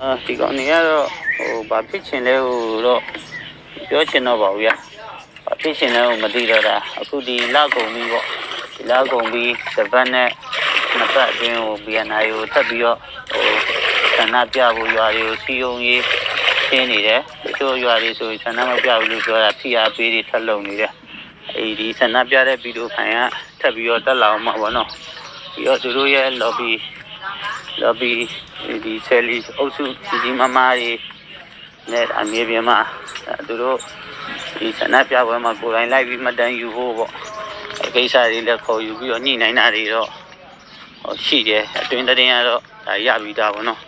ဒီကောင်တွေကတော့ဘာဖြစ်ချင်လဲတော့ပြောချင်တော့ပါဘူးဗျာဘာဖြစ်ချင်လဲမသိတော့တာအခုဒီလောက်ကုန်ပြီပေါ့ဒီလောက်ကုန်ပြီတပတ်နဲ့နှစ်ပတ်အတွင်းBNIကိုတက်ပြီးတော့ဆန္ဒပြဖို့ရွာတွေကိုစီယုံရေးရှင်းနေတယ်တချို့ရွာတွေဆိုရင်ဆန္ဒမပြဘူးလို့ပြောတာဖိအားပေးတွေထပ်လုံနေတယ်ဒီဆန္ဒပြတဲ့ဗီဒီယိုဖိုင်ကထပ်ပြီးတော့တက်လာအောင်မှာပေါ့နော်ပြီးတော့သူတို့ရဲ့ lobby ဒီဆယ်လီအုပ်စုကြီးမမားတွေနဲ့အမြေပြင်မှာသူတို့ဒီဆန္ဒပြပွဲမှာကိုယ်တိုင်လိုက်ပြီးမှတ်တမ်းယူဖို့ပေါ့ကိစ္စတွေလည်းခေါ်ယူပြီးတော့ညှိနှိုင်းတာတွေတော့ရှိတယ်အတွင်းတရင်ကတော့ဒါရပြီးသားပေါ့နော်